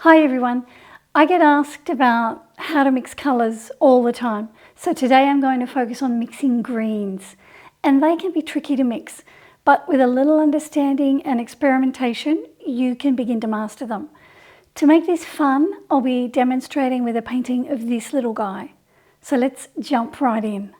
Hi everyone, I get asked about how to mix colours all the time. So today I'm going to focus on mixing greens, and they can be tricky to mix, but with a little understanding and experimentation, you can begin to master them. To make this fun, I'll be demonstrating with a painting of this little guy. So let's jump right in.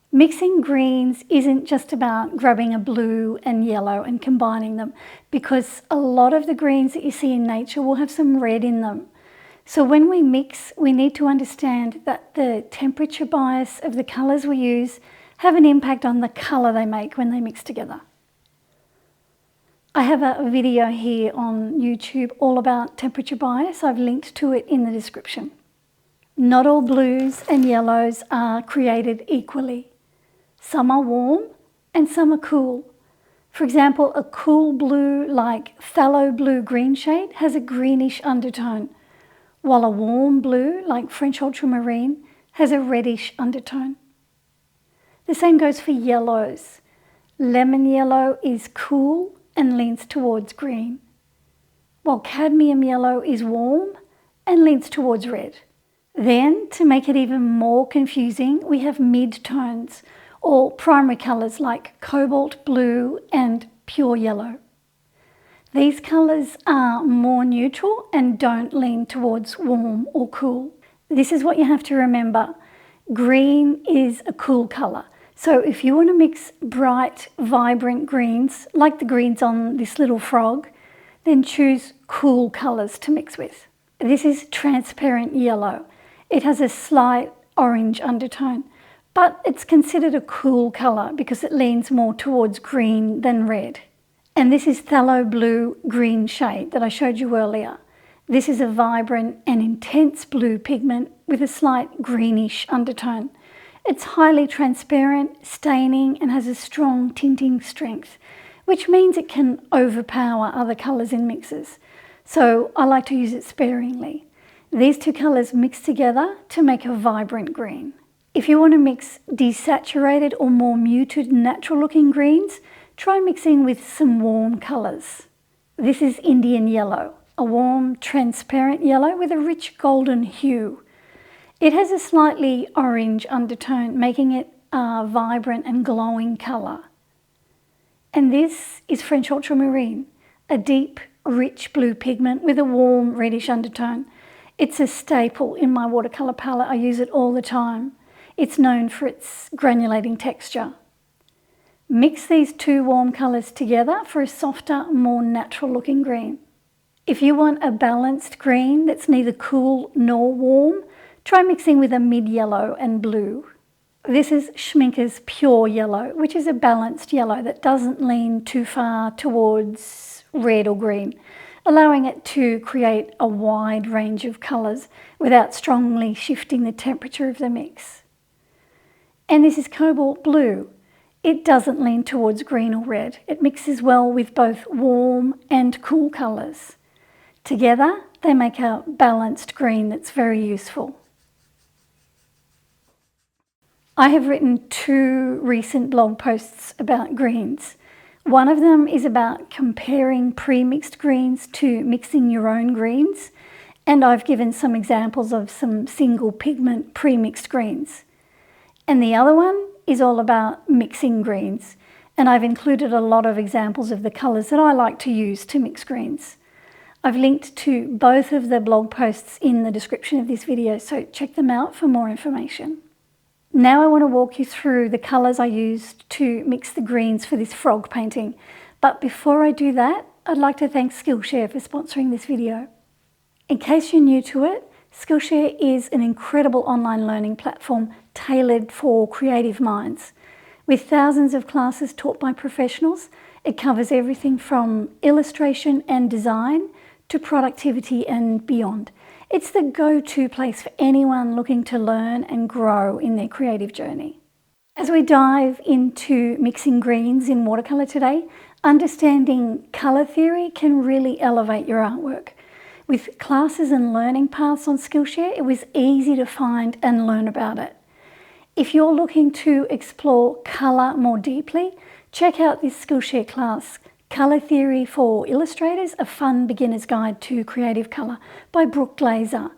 Mixing greens isn't just about grabbing a blue and yellow and combining them, because a lot of the greens that you see in nature will have some red in them. So when we mix, we need to understand that the temperature bias of the colours we use have an impact on the colour they make when they mix together. I have a video here on YouTube all about temperature bias. I've linked to it in the description. Not all blues and yellows are created equally. Some are warm and some are cool. For example, a cool blue like phthalo blue green shade has a greenish undertone, while a warm blue like French ultramarine has a reddish undertone. The same goes for yellows. Lemon yellow is cool and leans towards green, while cadmium yellow is warm and leans towards red. Then, to make it even more confusing, we have mid-tones, or primary colours like cobalt blue and pure yellow. These colours are more neutral and don't lean towards warm or cool. This is what you have to remember. Green is a cool colour. So if you want to mix bright, vibrant greens, like the greens on this little frog, then choose cool colours to mix with. This is transparent yellow. It has a slight orange undertone, but it's considered a cool colour because it leans more towards green than red. And this is phthalo blue green shade that I showed you earlier. This is a vibrant and intense blue pigment with a slight greenish undertone. It's highly transparent, staining, and has a strong tinting strength, which means it can overpower other colours in mixes. So I like to use it sparingly. These two colours mix together to make a vibrant green. If you want to mix desaturated or more muted natural looking greens, try mixing with some warm colours. This is Indian yellow, a warm transparent yellow with a rich golden hue. It has a slightly orange undertone, making it a vibrant and glowing colour. And this is French ultramarine, a deep, rich blue pigment with a warm reddish undertone. It's a staple in my watercolour palette. I use it all the time. It's known for its granulating texture. Mix these two warm colours together for a softer, more natural looking green. If you want a balanced green that's neither cool nor warm, try mixing with a mid-yellow and blue. This is Schmincke's pure yellow, which is a balanced yellow that doesn't lean too far towards red or green, allowing it to create a wide range of colours without strongly shifting the temperature of the mix. And this is Cobalt blue. It doesn't lean towards green or red. It mixes well with both warm and cool colours. Together, they make a balanced green that's very useful. I have written 2 recent blog posts about greens. One of them is about comparing pre-mixed greens to mixing your own greens, and I've given some examples of some single pigment pre-mixed greens. And the other one is all about mixing greens, and I've included a lot of examples of the colours that I like to use to mix greens. I've linked to both of the blog posts in the description of this video, so check them out for more information. Now I want to walk you through the colours I used to mix the greens for this frog painting. But before I do that, I'd like to thank Skillshare for sponsoring this video. In case you're new to it, Skillshare is an incredible online learning platform tailored for creative minds. With thousands of classes taught by professionals, it covers everything from illustration and design to productivity and beyond. It's the go-to place for anyone looking to learn and grow in their creative journey. As we dive into mixing greens in watercolour today, understanding colour theory can really elevate your artwork. With classes and learning paths on Skillshare, it was easy to find and learn about it. If you're looking to explore colour more deeply, check out this Skillshare class, Colour Theory for Illustrators, a fun beginner's guide to creative colour by Brooke Glaser.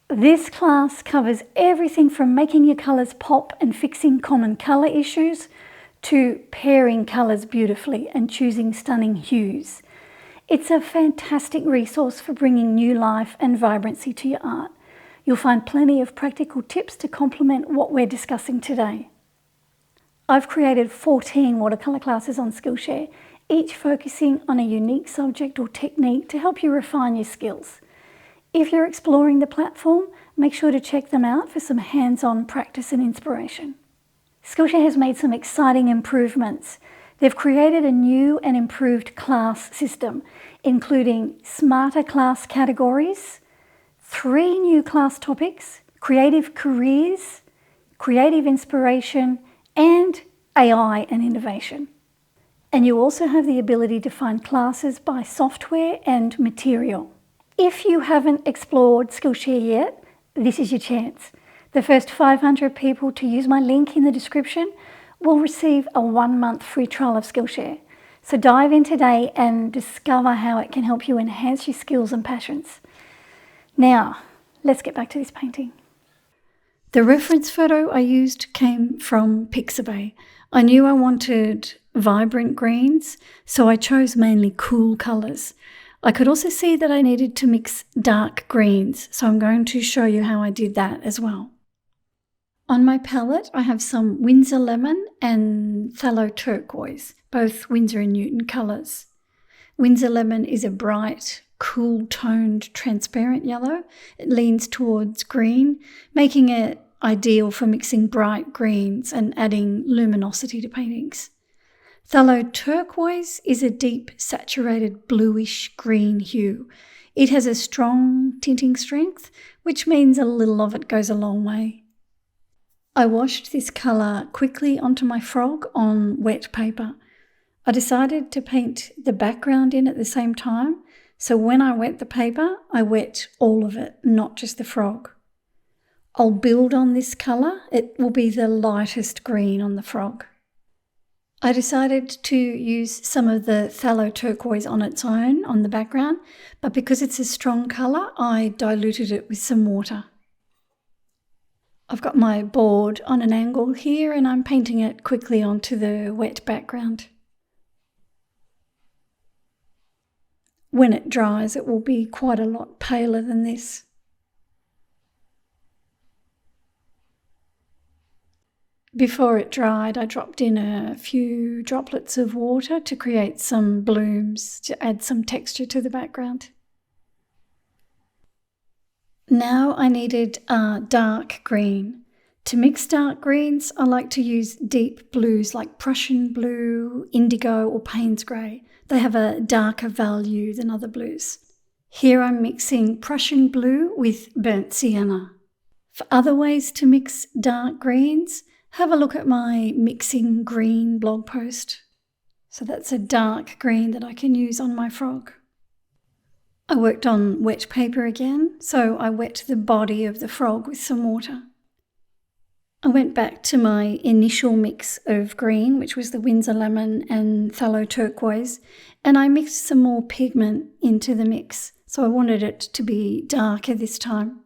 This class covers everything from making your colours pop and fixing common colour issues to pairing colours beautifully and choosing stunning hues. It's a fantastic resource for bringing new life and vibrancy to your art. You'll find plenty of practical tips to complement what we're discussing today. I've created 14 watercolour classes on Skillshare, each focusing on a unique subject or technique to help you refine your skills. If you're exploring the platform, make sure to check them out for some hands-on practice and inspiration. Skillshare has made some exciting improvements. They've created a new and improved class system, including smarter class categories, 3 new class topics, creative careers, creative inspiration, and AI and innovation. And you also have the ability to find classes by software and material. If you haven't explored Skillshare yet, this is your chance. The first 500 people to use my link in the description will receive a 1-month free trial of Skillshare. So dive in today and discover how it can help you enhance your skills and passions. Now, let's get back to this painting. The reference photo I used came from Pixabay. I knew I wanted vibrant greens, so I chose mainly cool colours. I could also see that I needed to mix dark greens, so I'm going to show you how I did that as well. On my palette, I have some Winsor Lemon and Phthalo Turquoise, both Winsor & Newton colours. Winsor Lemon is a bright, cool-toned, transparent yellow. It leans towards green, making it ideal for mixing bright greens and adding luminosity to paintings. Phthalo Turquoise is a deep, saturated bluish green hue. It has a strong tinting strength, which means a little of it goes a long way. I washed this colour quickly onto my frog on wet paper. I decided to paint the background in at the same time, so when I wet the paper, I wet all of it, not just the frog. I'll build on this colour. It will be the lightest green on the frog. I decided to use some of the Phthalo Turquoise on its own on the background, but because it's a strong colour, I diluted it with some water. I've got my board on an angle here and I'm painting it quickly onto the wet background. When it dries, it will be quite a lot paler than this. Before it dried, I dropped in a few droplets of water to create some blooms, to add some texture to the background. Now I needed a dark green. To mix dark greens, I like to use deep blues like Prussian blue, indigo or Payne's grey. They have a darker value than other blues. Here I'm mixing Prussian blue with burnt sienna. For other ways to mix dark greens, have a look at my Mixing Green blog post. So that's a dark green that I can use on my frog. I worked on wet paper again, so I wet the body of the frog with some water. I went back to my initial mix of green, which was the Winsor Lemon and Phthalo Turquoise, and I mixed some more pigment into the mix, so I wanted it to be darker this time.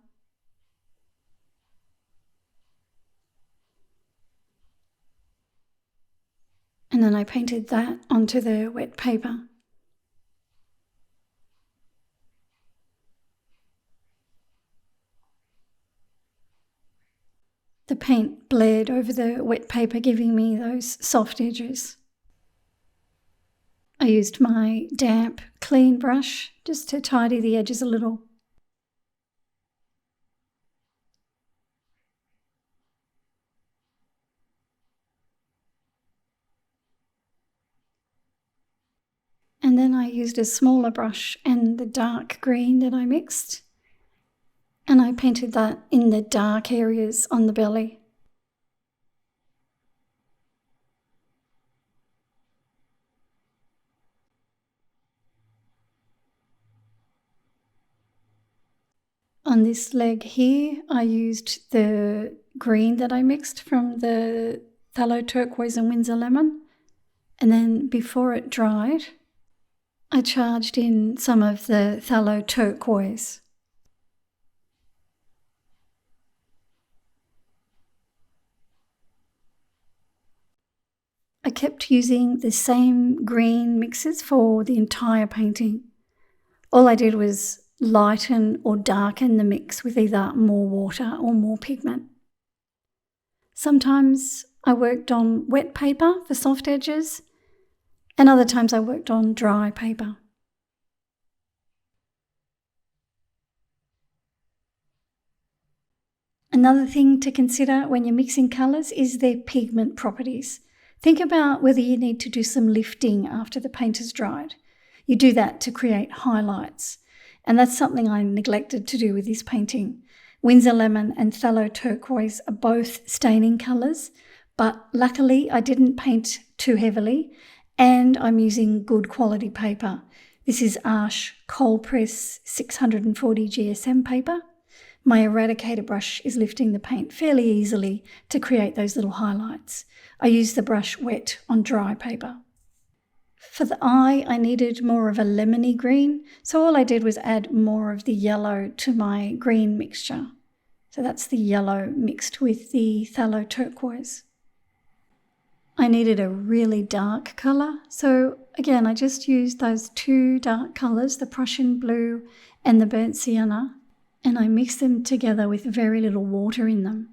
And then I painted that onto the wet paper. The paint bled over the wet paper, giving me those soft edges. I used my damp, clean brush just to tidy the edges a little. And then I used a smaller brush and the dark green that I mixed, and I painted that in the dark areas on the belly. On this leg here, I used the green that I mixed from the Phthalo Turquoise and Winsor Lemon. And then before it dried, I charged in some of the Phthalo turquoise. I kept using the same green mixes for the entire painting. All I did was lighten or darken the mix with either more water or more pigment. Sometimes I worked on wet paper for soft edges, and other times I worked on dry paper. Another thing to consider when you're mixing colours is their pigment properties. Think about whether you need to do some lifting after the paint has dried. You do that to create highlights, and that's something I neglected to do with this painting. Winsor Lemon and Phthalo Turquoise are both staining colours, but luckily I didn't paint too heavily, and I'm using good quality paper. This is Arches Cold Press 640 GSM paper. My eradicator brush is lifting the paint fairly easily to create those little highlights. I use the brush wet on dry paper. For the eye, I needed more of a lemony green, so all I did was add more of the yellow to my green mixture. So that's the yellow mixed with the Phthalo turquoise. I needed a really dark colour, so again I just used those two dark colours, the Prussian blue and the burnt sienna, and I mixed them together with very little water in them.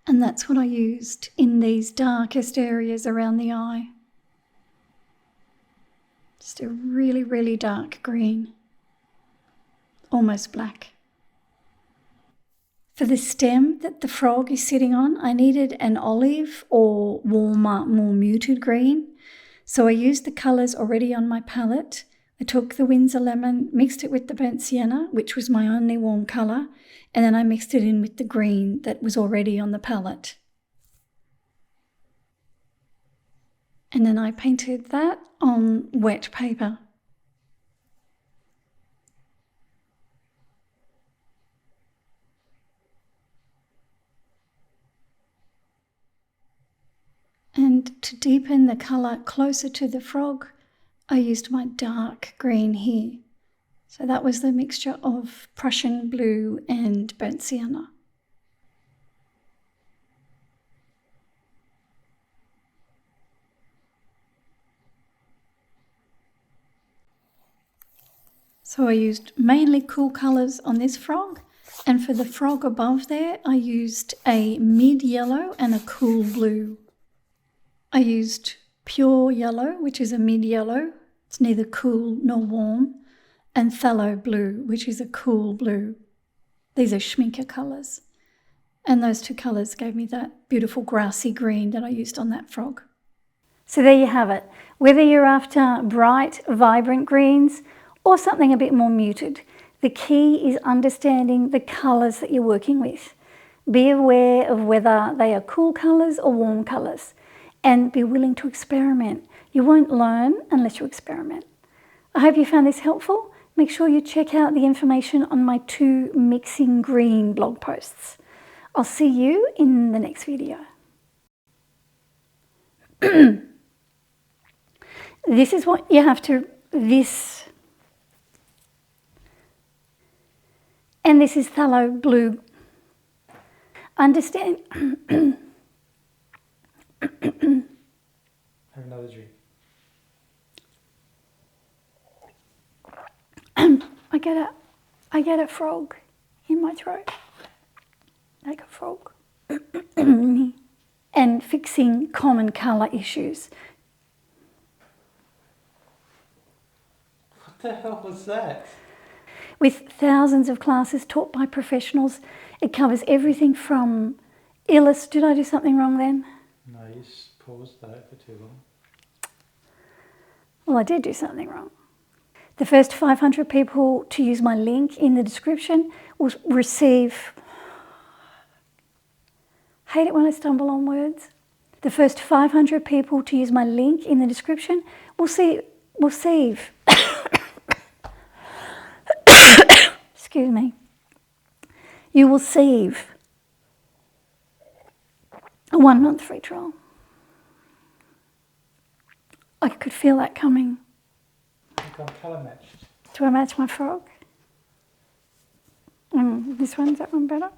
And that's what I used in these darkest areas around the eye. Just a really, really dark green, almost black. For the stem that the frog is sitting on, I needed an olive or warmer, more muted green. So I used the colours already on my palette. I took the Winsor Lemon, mixed it with the burnt sienna, which was my only warm colour, and then I mixed it in with the green that was already on the palette. And then I painted that on wet paper. And to deepen the colour closer to the frog, I used my dark green here. So that was the mixture of Prussian blue and burnt sienna. So I used mainly cool colours on this frog, and for the frog above there I used a mid-yellow and a cool blue. I used pure yellow, which is a mid-yellow, it's neither cool nor warm, and phthalo blue, which is a cool blue. These are Schmincke colours. And those two colours gave me that beautiful grassy green that I used on that frog. So there you have it. Whether you're after bright, vibrant greens or something a bit more muted, the key is understanding the colours that you're working with. Be aware of whether they are cool colours or warm colours, and be willing to experiment. You won't learn unless you experiment. I hope you found this helpful. Make sure you check out the information on my 2 mixing green blog posts. I'll see you in the next video. This is what you have to, and this is phthalo blue. Understand. Have another drink. I get a frog in my throat, like a frog. And fixing common colour issues. What the hell was that? With thousands of classes taught by professionals, it covers everything from did I do something wrong then? No, you just paused that for too long. Well, I did do something wrong. The first 500 people to use my link in the description will receive... Hate it when I stumble on words. The first 500 people to use my link in the description will receive... Excuse me. You will receive a 1-month free trial. I could feel that coming. gone colour matched. Do I match my frog? This one, is that one better?